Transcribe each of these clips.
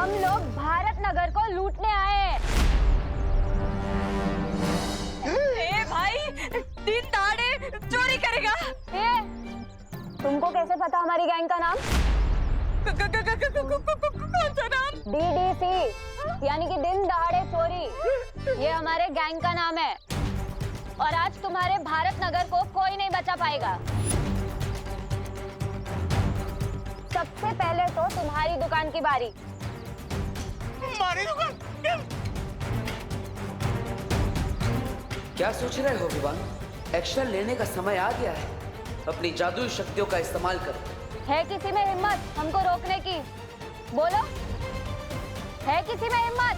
हम लोग भारत नगर को लूटने आए हैं। ए भाई, दिन दहाड़े चोरी करेगा। तुमको कैसे पता हमारी गैंग का नाम? कौन सा नाम? DDC यानी कि दिन दहाड़े चोरी। ये हमारे गैंग का नाम है और आज तुम्हारे भारत नगर को कोई नहीं बचा पाएगा। सबसे पहले तो तुम्हारी दुकान की बारी। हमारी दुकान? क्या सोच रहे हो विवान? एक्शन लेने का समय आ गया है। अपनी जादुई शक्तियों का इस्तेमाल करो। है किसी में हिम्मत हमको रोकने की? बोलो, है किसी में हिम्मत?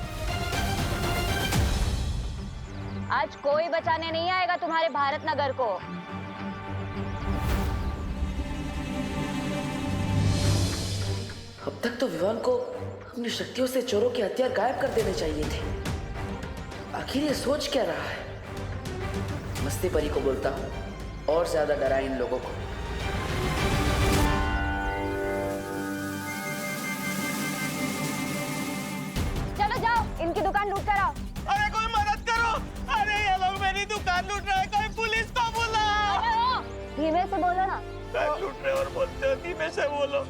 आज कोई बचाने नहीं आएगा तुम्हारे भारत नगर को। अब तक तो विवान को अपनी शक्तियों से चोरों के हथियार गायब कर देने चाहिए थे। आखिर ये सोच क्या रहा है? मस्ती परी को बोलता हूँ और ज्यादा डराए इन लोगों को। चलो जाओ, इनकी दुकान लूट कर आओ। अरे कोई मदद करो! अरे ये लोग मेरी दुकान लूट रहे हैं, कोई पुलिस को बुलाओ! धीमे से बोलो ना। दुकान लूट रहे और बोलते हो धीमे से बोलो।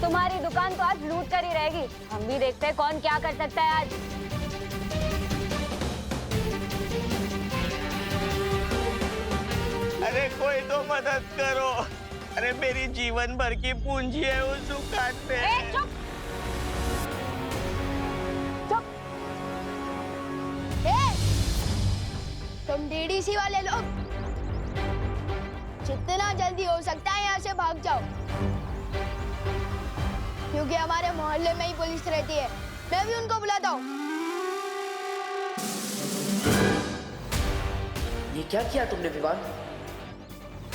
तुम्हारी दुकान तो आज लूट कर ही रहेगी। हम भी देखते हैं कौन क्या कर सकता है आज। अरे कोई तो मदद करो! अरे मेरी जीवन भर की पूंजी है उस दुकान पे। चुप! चुप! तुम DDC वाले लोग जितना जल्दी हो सकता है यहाँ से भाग जाओ, क्योंकि हमारे मोहल्ले में ही पुलिस रहती है। मैं भी उनको बुलाता हूँ। ये क्या किया तुमने विवान?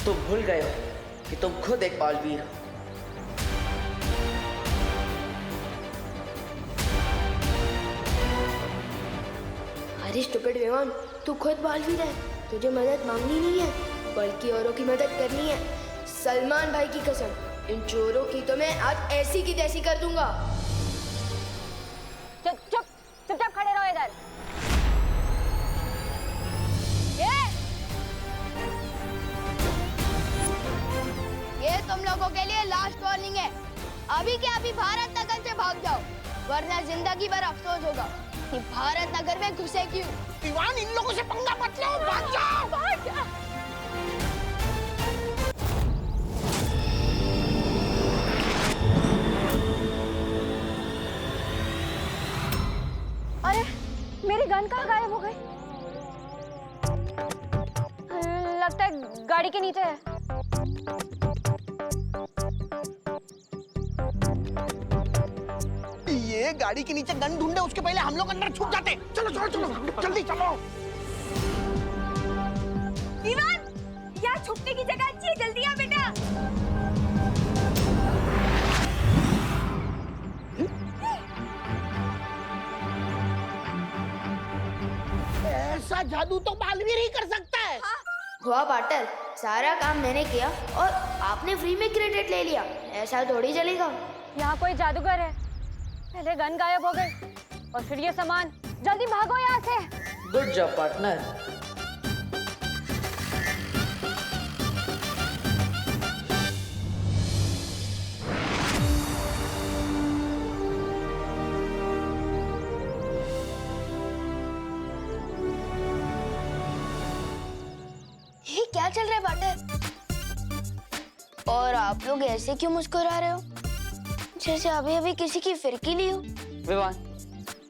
तुम भूल गए हो कि तुम खुद एक बालवीर हो। अरे स्टूपिड विमान, तू खुद बालवीर है। तुझे मदद मांगनी नहीं है, बल्कि औरों की मदद करनी है। सलमान भाई की कसम, इन चोरों की तो मैं आज ऐसी की तैसी कर दूंगा। चुप चुप चुपचाप खड़े रहो इधर। ये तुम लोगों के लिए लास्ट वार्निंग है। अभी के अभी भारत नगर से भाग जाओ, वरना जिंदगी भर अफसोस होगा कि भारत नगर में घुसे क्यों। दीवान, इन लोगों से पंगा मत लो, भाग जाओ! भाग जा। अरे मेरी गन कहाँ गायब हो गई? लगता है गाड़ी के नीचे है। ये गाड़ी के नीचे गन ढूंढे, उसके पहले हम लोग अंदर छुप जाते। चलो चलो चलो, जल्दी चलो। दीवान, यहाँ छुपने की जगह अच्छी है, जल्दी आ बेटा। ऐसा जादू तो बालवीर ही कर सकता है। हुआ पाटिल, सारा काम मैंने किया और आपने फ्री में क्रेडिट ले लिया। ऐसा थोड़ी चलेगा। यहाँ कोई जादूगर है। पहले गन गायब हो गई और फिर ये सामान। जल्दी भागो यहाँ से। Good job partner. ये क्या चल रहा है पाटिल? और आप लोग ऐसे क्यों मुस्कुरा रहे हो, जैसे अभी अभी किसी की फिरकी ली हो? विवान,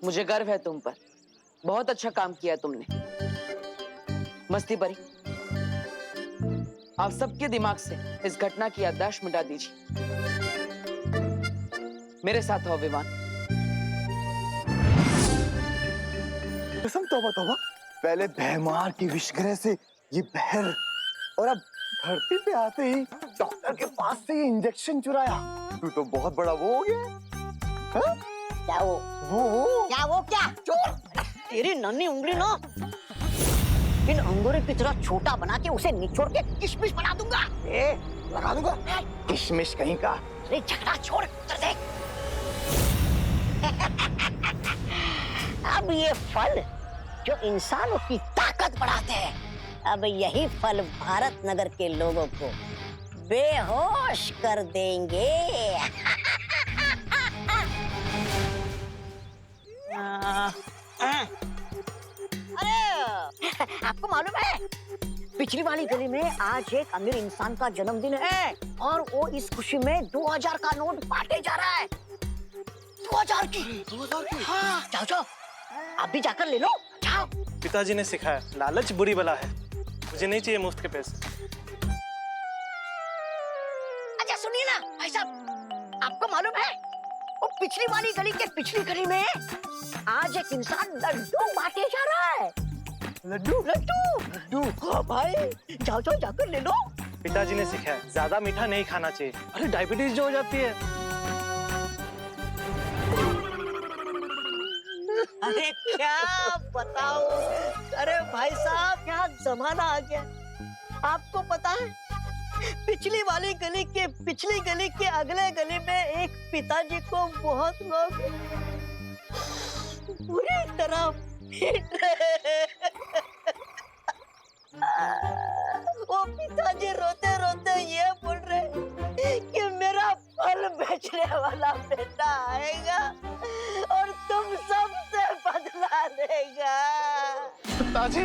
मुझे गर्व है तुम पर। बहुत अच्छा काम किया तुमने। मस्ती परी, आप सबके दिमाग से इस घटना की याददाश्त मिटा दीजिए। मेरे साथ आओ विवान। कसम, तौबा तौबा। पहले भैमार की विषग्रह से ये बहर, और अब धरती पे आते ही डॉक्टर के पास से ये इंजेक्शन चुराया। तू तो बहुत बड़ा वो हो गया। हाँ? क्या वो? वो क्या? चोर! तेरी नन्ही उंगली ना इन अंगूरों की तरह छोटा बना के उसे निचोड़ के किशमिश बना दूंगा। लगा दूंगा किशमिश कहीं का। अरे झगड़ा छोड़, उधर देख। अब ये फल जो इंसानों की ताकत बढ़ाते हैं, अब यही फल भारत नगर के लोगों को बेहोश कर देंगे। अरे आपको मालूम है, पिछली वाली गली में आज एक अमीर इंसान का जन्मदिन है और वो इस खुशी में 2000 का नोट बांटे जा रहा है। 2000 की? हाँ, जाओ जाओ, आप भी जाकर ले लो, जाओ। पिताजी ने सिखाया लालच बुरी बला है, मुझे नहीं चाहिए मुफ्त के पैसे। अच्छा सुनिए ना भाई साहब, आपको मालूम है वो पिछली वाली गली के पिछली गली में आज एक इंसान लड्डू बांटे जा रहा है। लड्डू लड्डू लड्डू, हाँ भाई, जाओ जाओ जाकर ले लो। पिताजी ने सिखाया ज्यादा मीठा नहीं खाना चाहिए, अरे डायबिटीज जो हो जाती है। अरे क्या बताओ, अरे भाई साहब क्या जमाना आ गया। आपको पता है पिछली वाली गली के पिछली गली के अगले गली में एक पिताजी को बहुत लोग पूरी तरह पीट रहे हैं। वो पिताजी रोते रोते ये बोल रहे कि मेरा फल बेचने वाला बेटा आएगा और तुम सबसे बदला लेगा। पिताजी,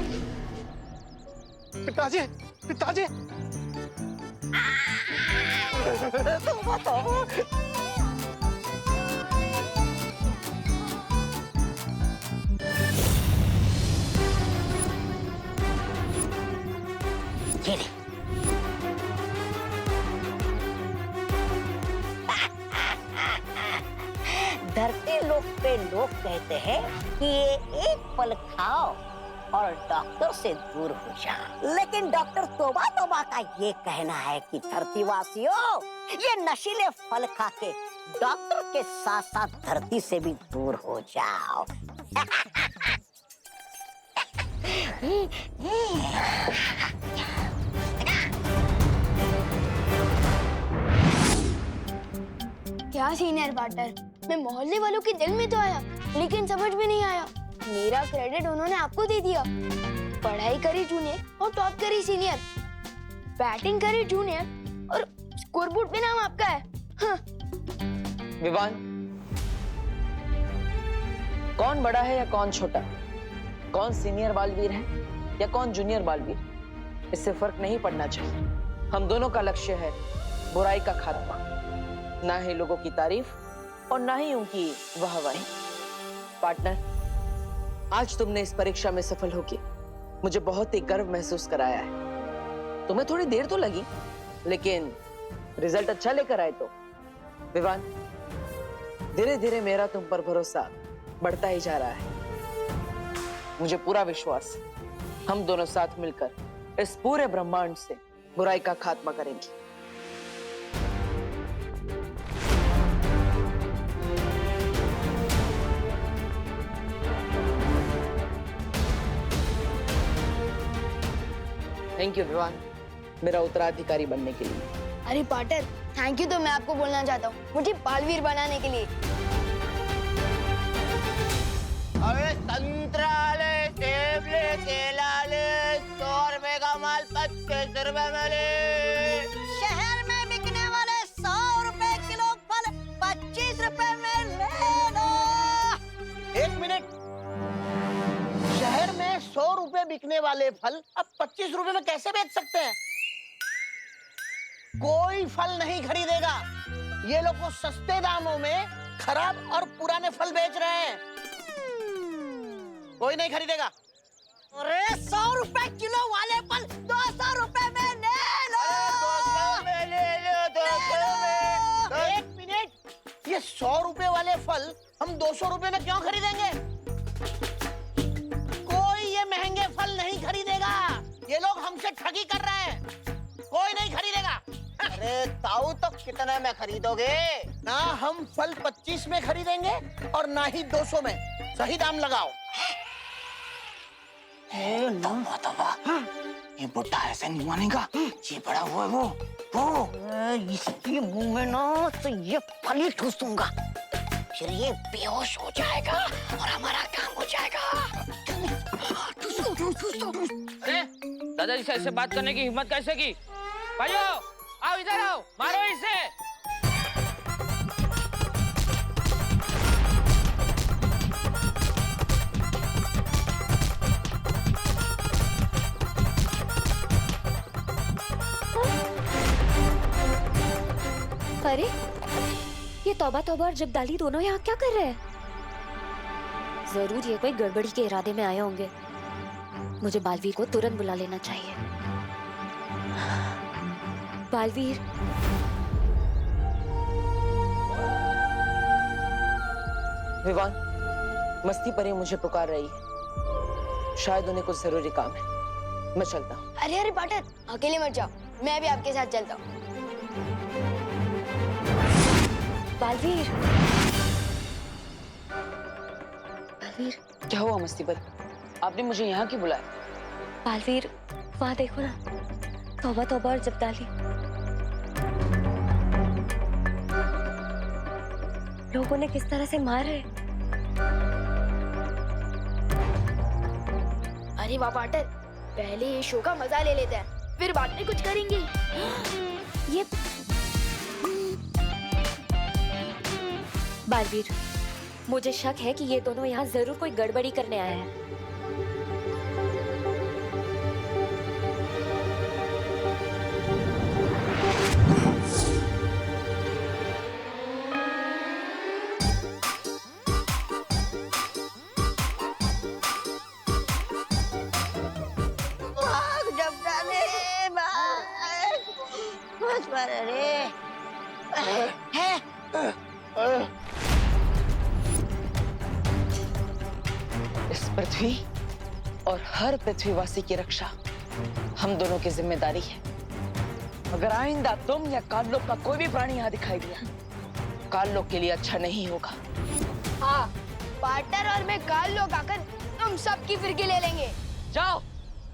पिताजी, पिताजी। तुम बताओ। ये ले। धरती लोक पे लोग कहते हैं कि ये एक फल खाओ और डॉक्टर से दूर हो जाओ, लेकिन डॉक्टर तोबा तोबा का ये कहना है कि धरतीवासियों, ये नशीले फल खा के डॉक्टर के साथ साथ धरती से भी दूर हो जाओ। क्या सीनियर पार्टनर, मैं मोहल्ले वालों के दिल में तो आया लेकिन समझ में नहीं आया। मेरा क्रेडिट उन्होंने आपको दे दिया। पढ़ाई करी जूनियर और टॉप करी सीनियर, बैटिंग करी जूनियर और स्कोरबोर्ड पे नाम आपका है। हाँ। विवान, कौन बड़ा है या कौन छोटा, कौन सीनियर बालवीर है या कौन जूनियर बालवीर, इससे फर्क नहीं पड़ना चाहिए। हम दोनों का लक्ष्य है बुराई का खात्मा, ना ही लोगों की तारीफ और ना ही उनकी वाहवाही। पार्टनर, आज तुमने इस परीक्षा में सफल होके मुझे बहुत ही गर्व महसूस कराया है। तुम्हें थोड़ी देर तो लगी, लेकिन रिजल्ट अच्छा लेकर आए तो। विवान, धीरे धीरे मेरा तुम पर भरोसा बढ़ता ही जा रहा है। मुझे पूरा विश्वास है हम दोनों साथ मिलकर इस पूरे ब्रह्मांड से बुराई का खात्मा करेंगे। थैंक यू विवान, मेरा उत्तराधिकारी बनने के लिए। अरे पार्टनर, थैंक यू तो मैं आपको बोलना चाहता हूँ, मुझे बालवीर बनाने के लिए। अरे संतरा ले, सेब ले, केला ले, 100 रुपए का माल 25 रुपए में ले। शहर में बिकने वाले 100 रुपए किलो फल 25 रुपए में ले लो। 1 मिनट, शहर में 100 रुपए बिकने वाले फल अब 25 रुपए में कैसे बेच सकते हैं? कोई फल नहीं खरीदेगा। ये लोग वो सस्ते दामों में खराब और पुराने फल बेच रहे हैं। कोई नहीं खरीदेगा। अरे 100 रुपए किलो वाले फल 200 रुपए में ले लो। 200 में ले लो, 200 में। 1 मिनट, ये 100 रुपए वाले फल हम 200 रुपए में क्यों खरीदेंगे? कोई ये महंगे फल नहीं खरीदेगा। ये लोग हमसे ठगी कर रहे हैं। कोई नहीं खरीदेगा। अरे ताऊ, तो कितने में खरीदोगे? ना हम फल 25 में खरीदेंगे और ना ही 200 में। सही दाम लगाओ। ये बुढ़ा ऐसे नहीं मानेगा। ये बड़ा हुआ है वो। इसके मुंह में ना तो ये फल ही ठूस दूंगा, फिर ये बेहोश हो जाएगा और हमारा काम हो जाएगा। अरे दादाजी से ऐसे बात करने की हिम्मत कैसे की? भाइयों आओ इधर आओ, मारो इसे। अरे ये तौबा तौबा और जब्दाली दोनों यहाँ क्या कर रहे हैं? जरूर ये कोई गड़बड़ी के इरादे में आए होंगे। मुझे बालवीर को तुरंत बुला लेना चाहिए। बालवीर, विवान, मस्ती परी मुझे पुकार रही है, शायद उन्हें कुछ जरूरी काम है। मैं चलता हूँ। अरे अरे पार्टनर, अकेले मत जाओ, मैं भी आपके साथ चलता हूँ। बालवीर, बालवीर, क्या हुआ मस्ती परी? आपने मुझे यहाँ क्यों बुलाया? बालवीर, वहाँ देखो ना, तौबा तौबा और जब्दाली। लोग उन्हें किस तरह से मार रहे हैं। अरे वाह पार्टनर, पहले ये शो का मजा ले लेते हैं, फिर बाद में कुछ करेंगे। ये बालवीर, मुझे शक है कि ये दोनों यहाँ जरूर कोई गड़बड़ी करने आए हैं। भाग जब्दाली, भाग। बस पर अरे है। इस पृथ्वी और हर पृथ्वीवासी की रक्षा हम दोनों की जिम्मेदारी है। अगर आइंदा तुम या काललोक का कोई भी प्राणी यहाँ दिखाई दिया, काललोक के लिए अच्छा नहीं होगा। हाँ, पार्टनर और मैं काल लोग आकर तुम सबकी फिरकी ले लेंगे। जाओ,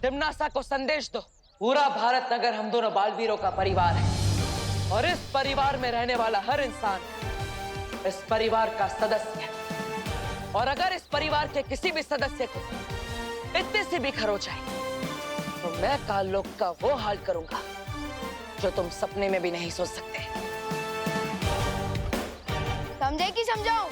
तिम्नासा को संदेश दो। पूरा भारत नगर हम दोनों बालवीरों का परिवार है और इस परिवार में रहने वाला हर इंसान इस परिवार का सदस्य है। और अगर इस परिवार के किसी भी सदस्य को इतनी सी भी खरोच आए, तो मैं काललोक का वो हाल करूंगा जो तुम सपने में भी नहीं सोच सकते। समझे कि समझाओ?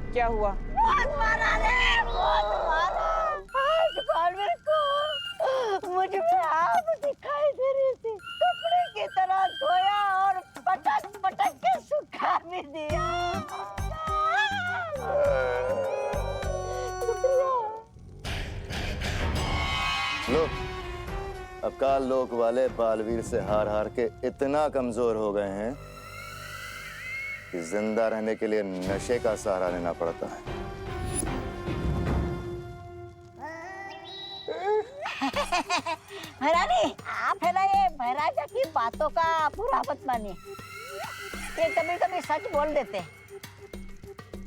क्या हुआ? बहुत मारा रे, बहुत मारा। आज बालवीर को मुझ में आप दिखाई दे रही थी, कपड़े की तरह धोया और पटक पटक के सुखा भी दिया। लो, अब काललोक वाले बालवीर से हार हार के इतना कमजोर हो गए हैं कि जिंदा रहने के लिए नशे का सहारा लेना पड़ता है। महारानी, आप है ना ये महाराजा की बातों का पूरा मत मानिए। ये कभी कभी सच बोल देते हैं।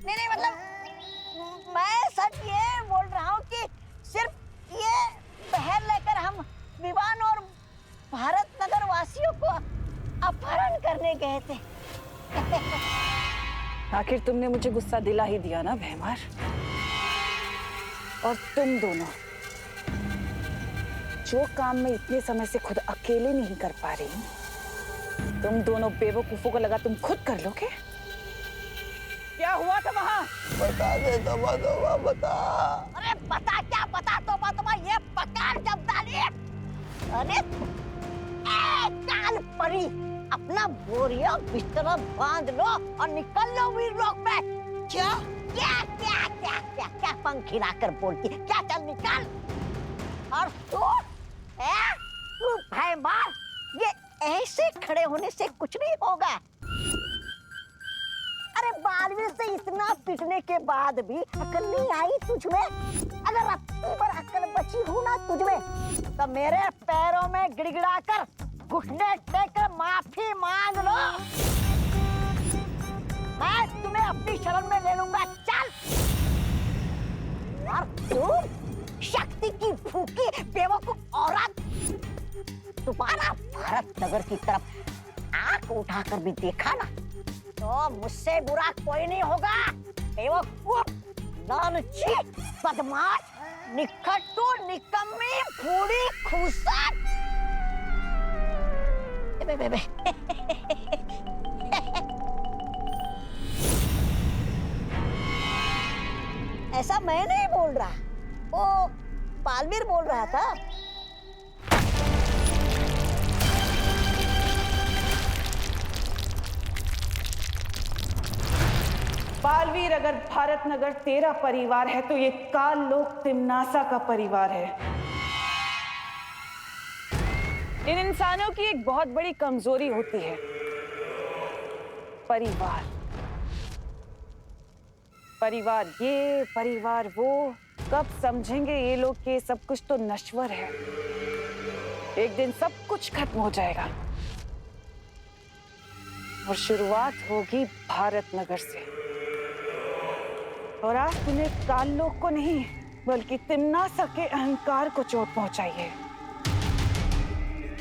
नहीं मतलब मैं सच ये बोल रहा हूँ कि सिर्फ ये बहर लेकर हम विवान और भारत नगर वासियों को अपहरण करने गए थे। आखिर तुमने मुझे गुस्सा दिला ही दिया ना भैमार। और तुम दोनों जो काम मैं इतने समय से खुद अकेले नहीं कर पा रही, तुम दोनों बेवकूफों को लगा तुम खुद कर लोगे। क्या हुआ था वहाँ? बता दे तोबा तोबा, बता। अरे बता क्या बता, तोबा ये पकार जब्दाली। अरे काल परी, अपना बोरिया बिस्तरा बांध लो और निकल लो वीरलोक में। क्या क्या क्या क्या क्या क्या पंख हिलाकर बोलती, क्या चल निकल। और तू भैमार, ये ऐसे खड़े होने से कुछ नहीं होगा। अरे बालवीर से इतना पिटने के बाद भी अकल नहीं आई तुझमें? अगर रत्ती पर अक्ल बची हूँ ना तुझमें, तो मेरे पैरों में गिड़गिड़ा कर घुटने टेक कर माफी मांग लो। मैं तुम्हें अपनी शरण में ले लूंगा। चल। और तू शक्ति की भूखी बेवकूफ औरत, तुम्हारा भारत नगर की तरफ आंख उठाकर भी देखा ना तो मुझसे बुरा कोई नहीं होगा। बेवकूफ, लालची, बदमाश, निकट्टू, निकम्मी, फूड़ी, खूंसट। ऐसा मैं नहीं बोल रहा, वो बालवीर बोल रहा था। बालवीर, अगर भारत नगर तेरा परिवार है तो ये काल लोक तिमनासा का परिवार है। इन इंसानों की एक बहुत बड़ी कमजोरी होती है, परिवार। परिवार ये, परिवार वो, कब समझेंगे ये लोग कि सब कुछ तो नश्वर है। एक दिन सब कुछ खत्म हो जाएगा और शुरुआत होगी भारत नगर से। और आज तूने काल लोक को नहीं बल्कि तिमनासा के अहंकार को चोट पहुंचाई है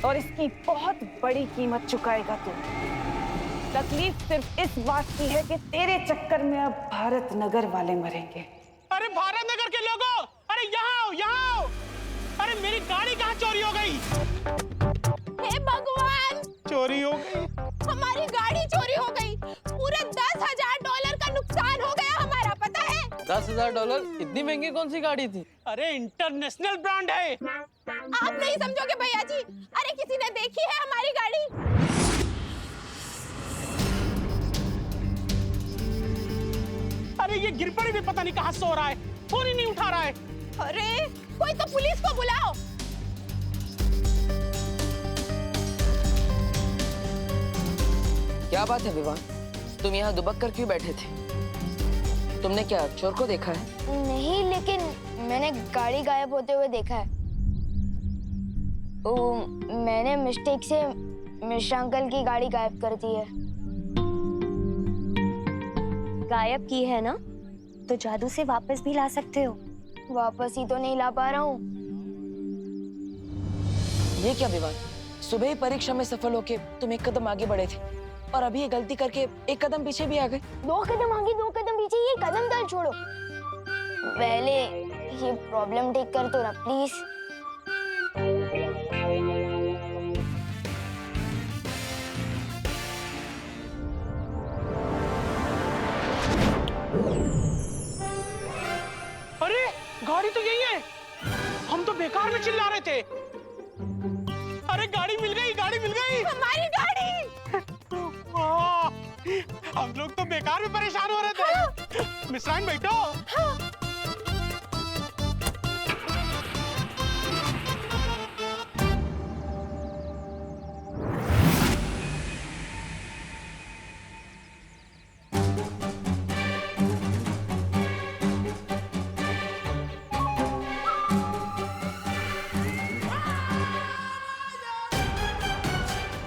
और इसकी बहुत बड़ी कीमत चुकाएगा तू। तकलीफ सिर्फ इस बात की है कि तेरे चक्कर में अब भारत नगर वाले मरेंगे। अरे भारत नगर के लोगों, अरे यहाँ आओ, यहाँ आओ। अरे मेरी गाड़ी कहाँ चोरी हो गई? हे भगवान, चोरी हो गई? हमारी गाड़ी चोरी हो गई। पूरे $10,000 का नुकसान हो गया हमारा, पता है? $10,000? इतनी महंगी कौन सी गाड़ी थी? अरे इंटरनेशनल ब्रांड है। आप नहीं समझोगे भैया जी। अरे किसी ने देखी है हमारी गाड़ी? अरे ये गिरपड़ी भी पता नहीं कहाँ सो रहा है, फोन ही नहीं उठा रहा है। अरे कोई तो पुलिस को बुलाओ। क्या बात है विवान, तुम यहाँ दुबक कर क्यों बैठे थे? तुमने क्या चोर को देखा है? नहीं, लेकिन मैंने गाड़ी गायब होते हुए देखा है। मैंने मिस्टेक से मिश्रा अंकल की गाड़ी गायब कर दी है। गायब की है ना, तो जादू से वापस भी ला सकते हो। वापस ही तो नहीं ला पा रहा हूँ। ये क्या विवान, सुबह ही परीक्षा में सफल होके तुम एक कदम आगे बढ़े थे और अभी ये गलती करके एक कदम पीछे भी आ गए। 2 कदम आगे 2 कदम पीछे, ये कदम दल छोड़ो। पहले ये प्रॉब्लम ठीक कर दो ना प्लीज। अरे गाड़ी तो यही है, हम तो बेकार में चिल्ला रहे थे। अरे गाड़ी मिल गई, गाड़ी मिल गई, हमारी गाड़ी। हम लोग तो बेकार में परेशान हो रहे थे। मिश्राइन बैठो।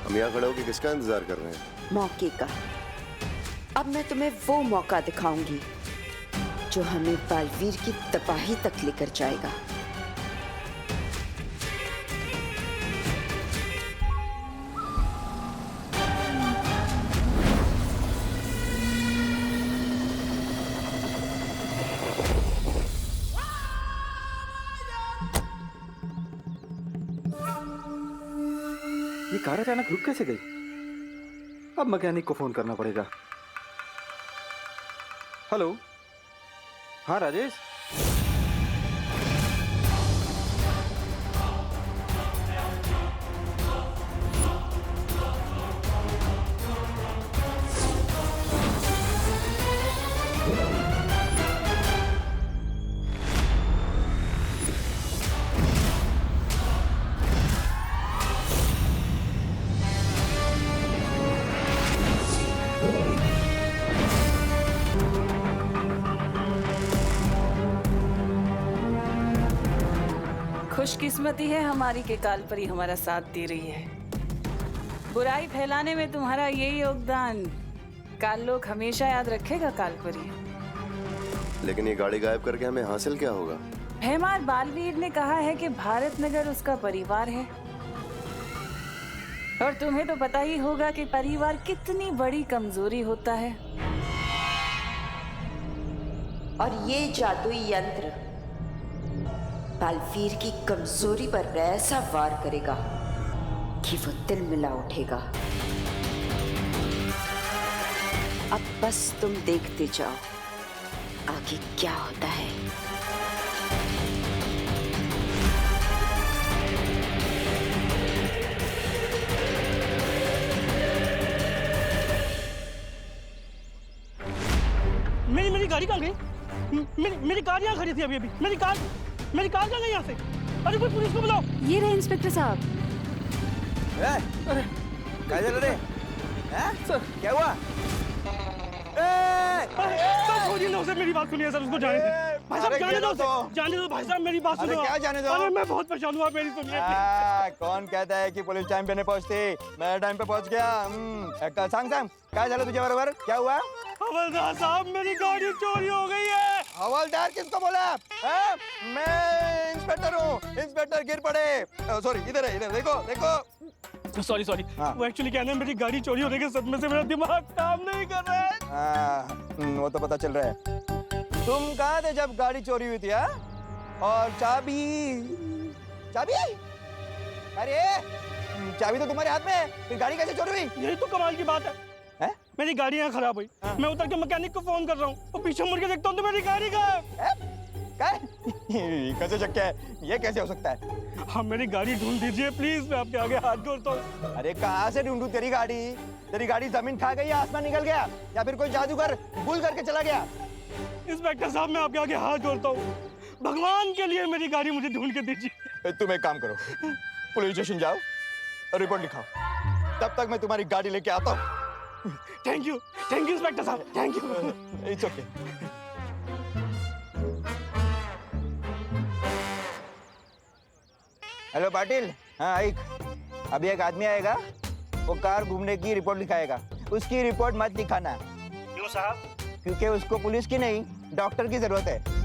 हम यहाँ खड़े होकर किसका इंतजार कर रहे हैं? मौके का। अब मैं तुम्हें वो मौका दिखाऊंगी जो हमें बालवीर की तबाही तक लेकर जाएगा। ये कार अचानक रुक कैसे गई? अब मैकेनिक को फोन करना पड़ेगा। हेलो, हाँ राजेश। खुशकिस्मती है हमारी के कालपरी हमारा साथ दे रही है। बुराई फैलाने में तुम्हारा ये योगदान काल लोग हमेशा याद रखेगा कालपरी। लेकिन ये गाड़ी गायब करके हमें हासिल क्या होगा? भैमार बालवीर ने कहा है कि भारत नगर उसका परिवार है, और तुम्हें तो पता ही होगा कि परिवार कितनी बड़ी कमजोरी होता है। और ये जादुई यंत्र बालवीर की कमजोरी पर ऐसा वार करेगा कि वो तिल मिला उठेगा। अब बस तुम देखते जाओ आगे क्या होता है। मेरी गाड़ी कहाँ गई? मेरी कार यहाँ खड़ी थी अभी। मेरी कार कहाँ गई यहाँ से? अरे कोई पुलिस को बुलाओ। ये रहे इंस्पेक्टर साहब। अरे क्या चल रहे? सर क्या हुआ? सर छोड़िए ना उसे, मेरी बात सुनिए सर, उसको जाने दो भाई साहब, जाने दो भाई साहब, मेरी बात सुनो। क्या जाने दो? अरे मैं बहुत परेशान हुआ, मेरी सुनिए। कौन कहता है कि पुलिस टाइम पे नहीं पहुंचती? मैं टाइम पे पहुंच गया। सांग क्या चला तुझे बराबर? क्या हुआ? हवलदार साहब मेरी गाड़ी चोरी हो गई है। हवलदार किसको बोला? मैं इंस्पेक्टर हूँ। इंस्पेक्टर गिर पड़े। सॉरी, इधर है, इधर देखो। सॉरी वो एक्चुअली क्या है, मेरी गाड़ी चोरी होने के सदमे से मेरा दिमाग काम नहीं कर रहा है। वो तो पता चल रहा है। तुम कहाँ थे जब गाड़ी चोरी हुई थी? और चाबी? अरे चाबी तो तुम्हारे हाथ में है, फिर गाड़ी कैसे चोरी हुई? यही तो कमाल की बात है। मेरी गाड़ी यहाँ खराब हुई, मैं उतर के मैकेनिक को फोन कर रहा हूँ, वो पीछे मुड़ के देखता हूँ तो मेरी गाड़ी कैसे शक है? ये कैसे हो सकता है? हाँ मेरी गाड़ी ढूंढ दीजिए प्लीज, मैं आपके आगे हाथ जोड़ता हूँ। अरे कहाँ से ढूंढूं तेरी गाड़ी? तेरी गाड़ी जमीन खा गई या आसमान निकल गया, या फिर कोई जादूगर भूल करके चला गया? इंस्पेक्टर साहब मैं आपके आगे हाथ जोड़ता हूँ, भगवान के लिए मेरी गाड़ी मुझे ढूंढ के दीजिए। तुम एक काम करो, पुलिस स्टेशन जाओ और रिपोर्ट लिखाओ, तब तक मैं तुम्हारी गाड़ी लेके आता हूँ। थैंक यू इंस्पेक्टर साहब, thank you. It's okay. Hello Patil. हाँ आइक, अभी एक आदमी आएगा, वो कार घूमने की रिपोर्ट लिखाएगा। उसकी रिपोर्ट मत लिखाना। क्यों साहब? क्योंकि उसको पुलिस की नहीं डॉक्टर की जरूरत है।